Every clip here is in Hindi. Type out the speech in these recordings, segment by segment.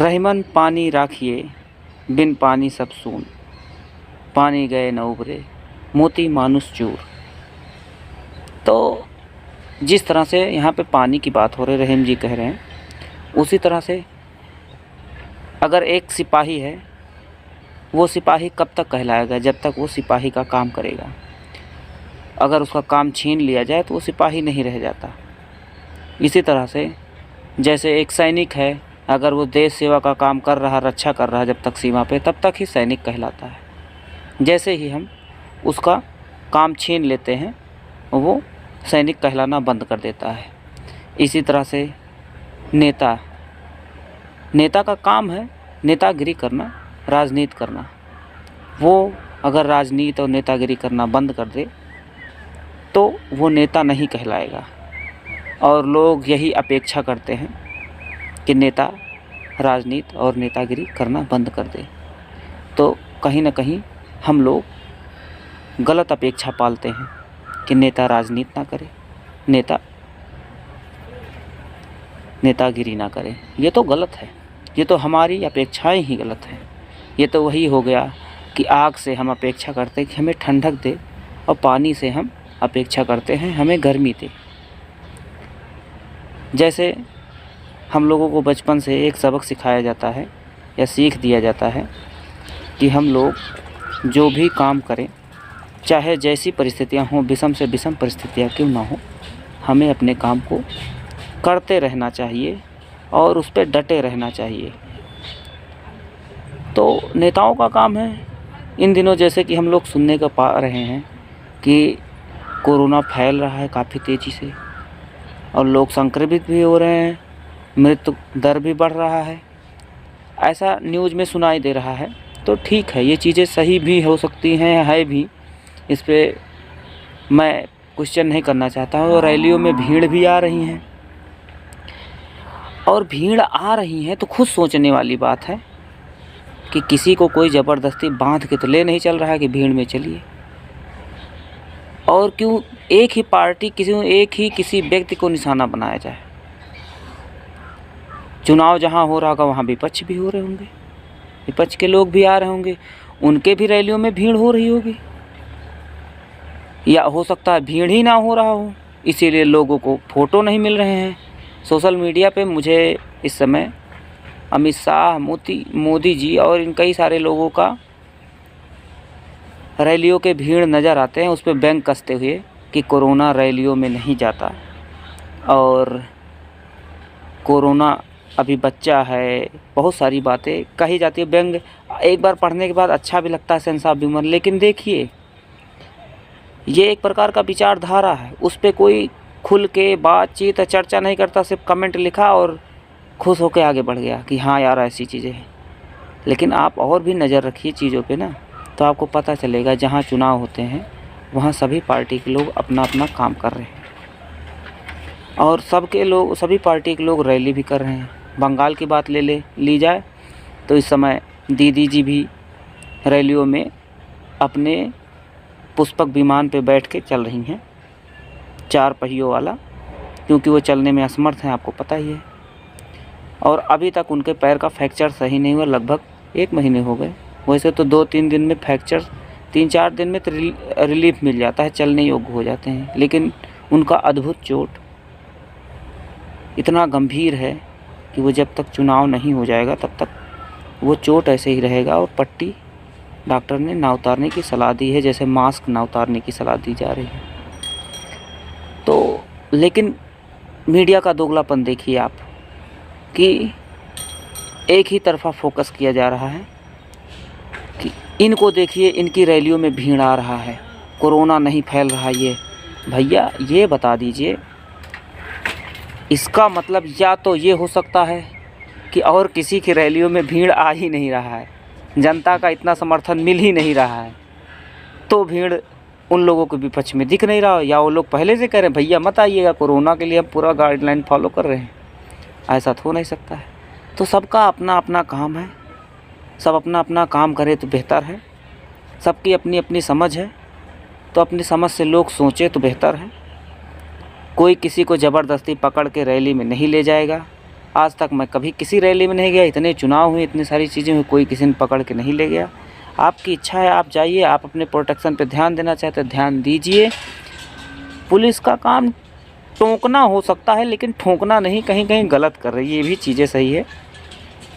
रहीमन पानी राखिए, बिन पानी सब सून, पानी गए न उबरे, मोती मानुष चूर। तो जिस तरह से यहाँ पे पानी की बात हो रही, रहीम जी कह रहे हैं, उसी तरह से अगर एक सिपाही है, वो सिपाही कब तक कहलाएगा? जब तक वो सिपाही का काम करेगा। अगर उसका काम छीन लिया जाए तो वो सिपाही नहीं रह जाता। इसी तरह से जैसे एक सैनिक है, अगर वो देश सेवा का काम कर रहा, रक्षा कर रहा जब तक सीमा पे, तब तक ही सैनिक कहलाता है। जैसे ही हम उसका काम छीन लेते हैं, वो सैनिक कहलाना बंद कर देता है। इसी तरह से नेता का काम है नेतागिरी करना, राजनीति करना। वो अगर राजनीति और नेतागिरी करना बंद कर दे तो वो नेता नहीं कहलाएगा। और लोग यही अपेक्षा करते हैं कि नेता राजनीति और नेतागिरी करना बंद कर दे। तो कहीं ना कहीं हम लोग गलत अपेक्षा पालते हैं कि नेता राजनीति ना करे, नेतागिरी ना करे। ये तो गलत है, ये तो हमारी अपेक्षाएं ही गलत हैं। ये तो वही हो गया कि आग से हम अपेक्षा करते हैं कि हमें ठंडक दे, और पानी से हम अपेक्षा करते हैं हमें गर्मी दे। जैसे हम लोगों को बचपन से एक सबक सिखाया जाता है या सीख दिया जाता है कि हम लोग जो भी काम करें, चाहे जैसी परिस्थितियां हों, विषम से विषम परिस्थितियां क्यों ना हो, हमें अपने काम को करते रहना चाहिए और उस पर डटे रहना चाहिए। तो नेताओं का काम है, इन दिनों जैसे कि हम लोग सुनने को पा रहे हैं कि कोरोना फैल रहा है काफ़ी तेज़ी से और लोग संक्रमित भी हो रहे हैं, मृत्यु दर भी बढ़ रहा है, ऐसा न्यूज़ में सुनाई दे रहा है। तो ठीक है, ये चीज़ें सही भी हो सकती हैं, है भी, इस पर मैं क्वेश्चन नहीं करना चाहता हूँ। और रैलियों में भीड़ भी आ रही हैं, और भीड़ आ रही है तो खुद सोचने वाली बात है कि किसी को कोई ज़बरदस्ती बांध के तो ले नहीं चल रहा है कि भीड़ में चलिए। और क्यों एक ही पार्टी किसी व्यक्ति को निशाना बनाया जाए? चुनाव जहां हो रहा होगा वहां विपक्ष भी हो रहे होंगे, विपक्ष के लोग भी आ रहे होंगे, उनके भी रैलियों में भीड़ हो रही होगी, या हो सकता है भीड़ ही ना हो रहा हो, इसीलिए लोगों को फ़ोटो नहीं मिल रहे हैं। सोशल मीडिया पे मुझे इस समय अमित शाह, मोदी जी और इन कई सारे लोगों का रैलियों के भीड़ नज़र आते हैं, उस पर बैंक कसते हुए कि कोरोना रैलियों में नहीं जाता और कोरोना अभी बच्चा है, बहुत सारी बातें कही जाती है। व्यंग एक बार पढ़ने के बाद अच्छा भी लगता है, सेंस ऑफ ह्यूमर, लेकिन देखिए ये एक प्रकार का विचारधारा है, उस पर कोई खुल के बातचीत चर्चा नहीं करता, सिर्फ कमेंट लिखा और खुश होकर आगे बढ़ गया कि हाँ यार ऐसी चीज़ें हैं। लेकिन आप और भी नज़र रखिए चीज़ों पे ना, तो आपको पता चलेगा जहाँ चुनाव होते हैं वहाँ सभी पार्टी के लोग अपना अपना काम कर रहे हैं और सभी पार्टी के लोग रैली भी कर रहे हैं। बंगाल की बात ली जाए तो इस समय दीदी जी भी रैलियों में अपने पुष्पक विमान पे बैठ के चल रही हैं, 4 पहियों वाला, क्योंकि वो चलने में असमर्थ हैं, आपको पता ही है। और अभी तक उनके पैर का फ्रैक्चर सही नहीं हुआ, लगभग 1 महीने हो गए। वैसे तो 2-3 दिन में फ्रैक्चर, 3-4 दिन में तो रिलीफ मिल जाता है, चलने योग्य हो जाते हैं, लेकिन उनका अद्भुत चोट इतना गंभीर है कि वो जब तक चुनाव नहीं हो जाएगा तब तक वो चोट ऐसे ही रहेगा। और पट्टी डॉक्टर ने ना उतारने की सलाह दी है, जैसे मास्क ना उतारने की सलाह दी जा रही है। तो लेकिन मीडिया का दोगलापन देखिए आप, कि एक ही तरफा फोकस किया जा रहा है कि इनको देखिए, इनकी रैलियों में भीड़ आ रहा है, कोरोना नहीं फैल रहा। ये भैया ये बता दीजिए, इसका मतलब या तो ये हो सकता है कि और किसी की रैलियों में भीड़ आ ही नहीं रहा है, जनता का इतना समर्थन मिल ही नहीं रहा है, तो भीड़ उन लोगों के विपक्ष में दिख नहीं रहा हो, या वो लोग पहले से कह रहे हैं भैया मत आइएगा, कोरोना के लिए हम पूरा गाइडलाइन फॉलो कर रहे हैं। ऐसा तो हो नहीं सकता है। तो सबका अपना अपना काम है, सब अपना अपना काम करे तो बेहतर है। सबकी अपनी अपनी समझ है, तो अपनी समझ से लोग सोचे तो बेहतर है। कोई किसी को ज़बरदस्ती पकड़ के रैली में नहीं ले जाएगा, आज तक मैं कभी किसी रैली में नहीं गया, इतने चुनाव हुए, इतनी सारी चीज़ें हुई, कोई किसी ने पकड़ के नहीं ले गया। आपकी इच्छा है, आप जाइए, आप अपने प्रोटेक्शन पे ध्यान देना चाहते हैं ध्यान दीजिए। पुलिस का काम टोकना हो सकता है, लेकिन ठोकना नहीं, कहीं कहीं गलत कर रही है, ये भी चीज़ें सही है।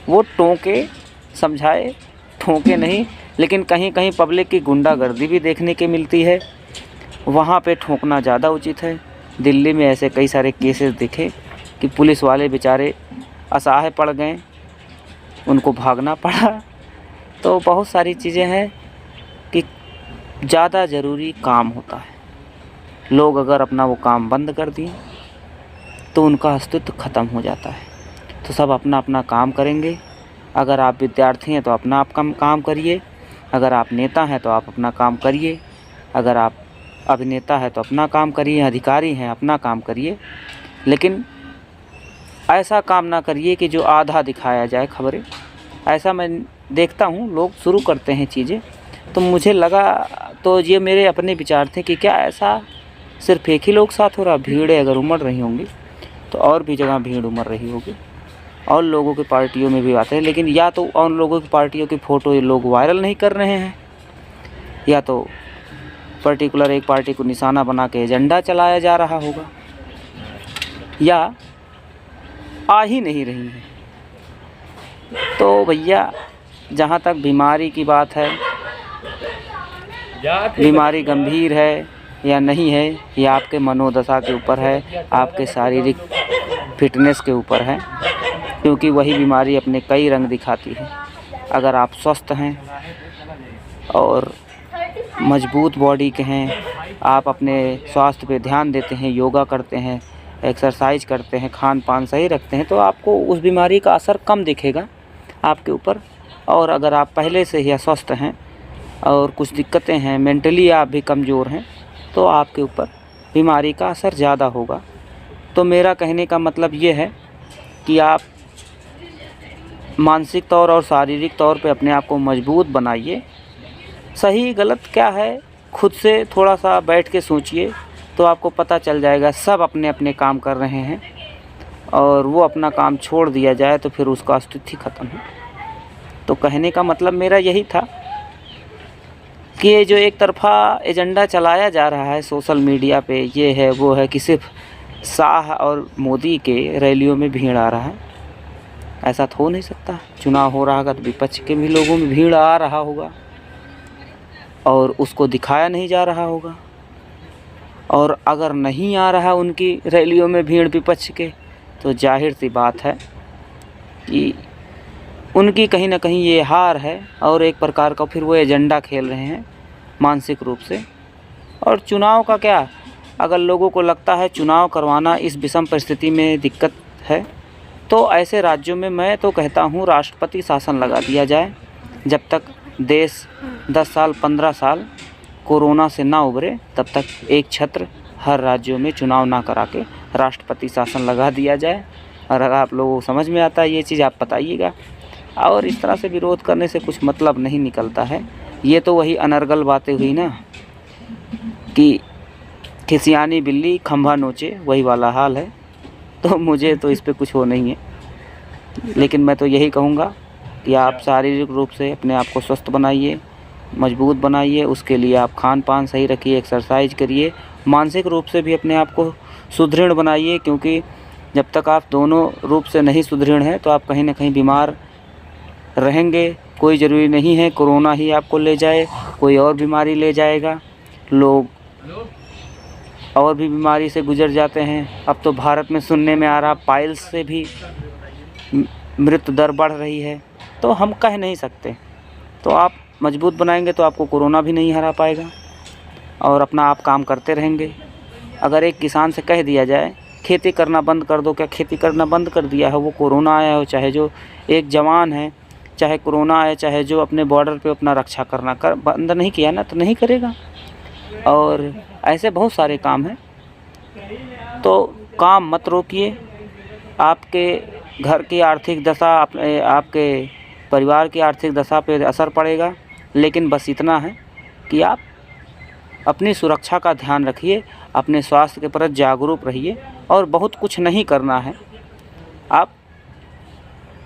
वो टोके, समझाए, ठोके नहीं, लेकिन कहीं कहीं पब्लिक की गुंडागर्दी भी देखने की मिलती है, वहाँ पे ठोकना ज़्यादा उचित है। दिल्ली में ऐसे कई सारे केसेस दिखे कि पुलिस वाले बेचारे असहाय पड़ गए, उनको भागना पड़ा। तो बहुत सारी चीज़ें हैं कि ज़्यादा ज़रूरी काम होता है, लोग अगर अपना वो काम बंद कर दिए तो उनका अस्तित्व ख़त्म हो जाता है। तो सब अपना अपना काम करेंगे। अगर आप विद्यार्थी हैं तो अपना आप काम करिए, अगर आप नेता हैं तो आप अपना काम करिए, अगर आप अभिनेता हैं तो अपना काम करिए, अधिकारी हैं अपना काम करिए, लेकिन ऐसा काम ना करिए कि जो आधा दिखाया जाए खबरें। ऐसा मैं देखता हूँ लोग शुरू करते हैं चीज़ें, तो मुझे लगा, तो ये मेरे अपने विचार थे कि क्या ऐसा सिर्फ एक ही लोग साथ हो रहा। भीड़ें अगर उमड़ रही होंगी तो और भी जगह भीड़ उमड़ रही होगी, और लोगों की पार्टियों में भी आते हैं, लेकिन या तो उन लोगों की पार्टियों की फ़ोटो ये लोग वायरल नहीं कर रहे हैं, या तो पर्टिकुलर एक पार्टी को निशाना बना के एजेंडा चलाया जा रहा होगा, या आ ही नहीं रही है। तो भैया, जहाँ तक बीमारी की बात है, बीमारी गंभीर है या नहीं है, ये आपके मनोदशा के ऊपर है, आपके शारीरिक फिटनेस के ऊपर है, क्योंकि वही बीमारी अपने कई रंग दिखाती है। अगर आप स्वस्थ हैं और मजबूत बॉडी के हैं, आप अपने स्वास्थ्य पे ध्यान देते हैं, योगा करते हैं, एक्सरसाइज करते हैं, खान पान सही रखते हैं, तो आपको उस बीमारी का असर कम दिखेगा आपके ऊपर। और अगर आप पहले से ही अस्वस्थ हैं और कुछ दिक्कतें हैं, मेंटली आप भी कमज़ोर हैं, तो आपके ऊपर बीमारी का असर ज़्यादा होगा। तो मेरा कहने का मतलब ये है कि आप मानसिक तौर और शारीरिक तौर पे अपने आप को मजबूत बनाइए। सही गलत क्या है, खुद से थोड़ा सा बैठ के सोचिए तो आपको पता चल जाएगा। सब अपने अपने काम कर रहे हैं और वो अपना काम छोड़ दिया जाए तो फिर उसका अस्तित्व ही ख़त्म है। तो कहने का मतलब मेरा यही था कि ये जो एक तरफा एजेंडा चलाया जा रहा है सोशल मीडिया पे, ये है वो है कि सिर्फ शाह और मोदी के रैलियों में भीड़ आ रहा है, ऐसा तो हो नहीं सकता। चुनाव हो रहा होगा तो विपक्ष के भी लोगों में भीड़ आ रहा होगा और उसको दिखाया नहीं जा रहा होगा। और अगर नहीं आ रहा उनकी रैलियों में भीड़ विपक्ष के, तो जाहिर सी बात है कि उनकी कहीं ना कहीं ये हार है और एक प्रकार का फिर वो एजेंडा खेल रहे हैं मानसिक रूप से। और चुनाव का क्या, अगर लोगों को लगता है चुनाव करवाना इस विषम परिस्थिति में दिक्कत है, तो ऐसे राज्यों में मैं तो कहता हूँ राष्ट्रपति शासन लगा दिया जाए। जब तक देश 10 साल 15 साल कोरोना से ना उभरे, तब तक एक छत्र हर राज्यों में चुनाव ना करा के राष्ट्रपति शासन लगा दिया जाए। और अगर आप लोगों को समझ में आता है ये चीज़, आप बताइएगा। और इस तरह से विरोध करने से कुछ मतलब नहीं निकलता है। ये तो वही अनर्गल बातें हुई ना कि खिसियानी बिल्ली खंभा नोचे, वही वाला हाल है। तो मुझे तो इस पे कुछ हो नहीं है, लेकिन मैं तो यही कहूँगा कि आप शारीरिक रूप से अपने आप को स्वस्थ बनाइए, मजबूत बनाइए। उसके लिए आप खान पान सही रखिए, एक्सरसाइज करिए, मानसिक रूप से भी अपने आप को सुदृढ़ बनाइए, क्योंकि जब तक आप दोनों रूप से नहीं सुदृढ़ हैं तो आप कहीं ना कहीं बीमार रहेंगे। कोई ज़रूरी नहीं है कोरोना ही आपको ले जाए, कोई और बीमारी ले जाएगा। लोग और भी बीमारी से गुजर जाते हैं। अब तो भारत में सुनने में आ रहा पाइल्स से भी मृत्यु दर बढ़ रही है। तो हम कह नहीं सकते। तो आप मजबूत बनाएंगे तो आपको कोरोना भी नहीं हरा पाएगा और अपना आप काम करते रहेंगे। अगर एक किसान से कह दिया जाए खेती करना बंद कर दो, क्या खेती करना बंद कर दिया है? वो कोरोना आया हो, चाहे जो एक जवान है, चाहे कोरोना आया, चाहे जो अपने बॉर्डर पे अपना रक्षा करना बंद नहीं किया ना, तो नहीं करेगा। और ऐसे बहुत सारे काम हैं। तो काम मत रोकिए। आपके घर की आर्थिक दशा, आपके परिवार की आर्थिक दशा पे असर पड़ेगा, लेकिन बस इतना है कि आप अपनी सुरक्षा का ध्यान रखिए, अपने स्वास्थ्य के प्रति जागरूक रहिए और बहुत कुछ नहीं करना है। आप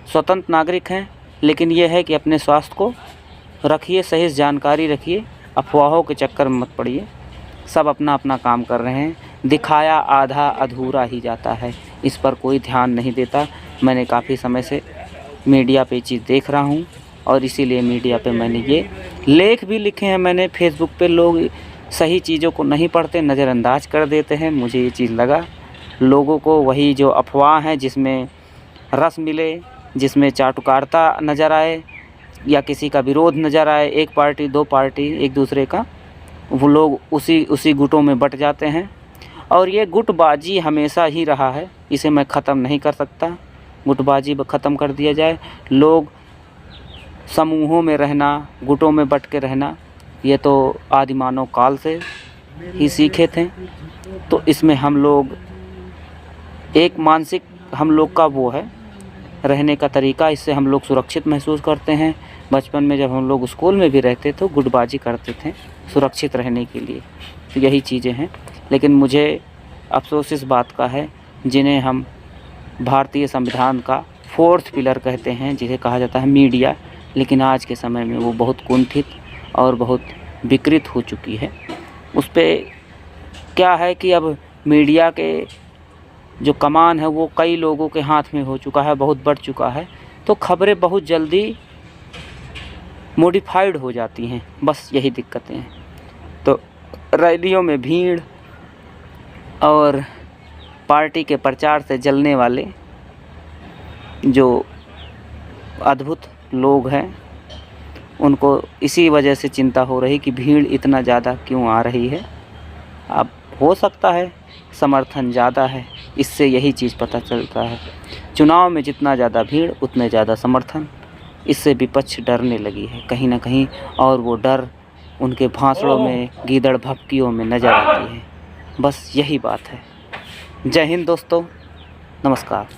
स्वतंत्र नागरिक हैं, लेकिन ये है कि अपने स्वास्थ्य को रखिए, सही जानकारी रखिए, अफवाहों के चक्कर में मत पड़िए। सब अपना अपना काम कर रहे हैं, दिखाया आधा अधूरा ही जाता है, इस पर कोई ध्यान नहीं देता। मैंने काफ़ी समय से मीडिया पे चीज़ देख रहा हूँ और इसीलिए मीडिया पे मैंने ये लेख भी लिखे हैं। मैंने फेसबुक पे लोग सही चीज़ों को नहीं पढ़ते, नज़रअंदाज कर देते हैं। मुझे ये चीज़ लगा, लोगों को वही जो अफवाह हैं जिसमें रस मिले, जिसमें चाटुकारिता नज़र आए या किसी का विरोध नज़र आए, एक पार्टी दो पार्टी एक दूसरे का, वो लोग उसी गुटों में बट जाते हैं। और ये गुटबाजी हमेशा ही रहा है, इसे मैं ख़त्म नहीं कर सकता। गुटबाजी ख़त्म कर दिया जाए, लोग समूहों में रहना, गुटों में बट के रहना, ये तो आदिमानव काल से ही सीखे थे। तो इसमें हम लोग एक मानसिक हम लोग का वो है रहने का तरीका, इससे हम लोग सुरक्षित महसूस करते हैं। बचपन में जब हम लोग स्कूल में भी रहते तो गुटबाजी करते थे सुरक्षित रहने के लिए, तो यही चीज़ें हैं। लेकिन मुझे अफसोस इस बात का है, जिन्हें हम भारतीय संविधान का 4th पिलर कहते हैं, जिसे कहा जाता है मीडिया, लेकिन आज के समय में वो बहुत कुंठित और बहुत विकृत हो चुकी है। उस पे क्या है कि अब मीडिया के जो कमान है वो कई लोगों के हाथ में हो चुका है, बहुत बढ़ चुका है, तो खबरें बहुत जल्दी मॉडिफाइड हो जाती हैं, बस यही दिक्कतें हैं। तो रैलियों में भीड़ और पार्टी के प्रचार से जलने वाले जो अद्भुत लोग हैं, उनको इसी वजह से चिंता हो रही कि भीड़ इतना ज़्यादा क्यों आ रही है। अब हो सकता है समर्थन ज़्यादा है, इससे यही चीज़ पता चलता है। चुनाव में जितना ज़्यादा भीड़ उतने ज़्यादा समर्थन, इससे विपक्ष डरने लगी है कहीं ना कहीं, और वो डर उनके भाषणों में, गीदड़ भभकियों में नज़र आती है। बस यही बात है। जय हिंद दोस्तों, नमस्कार।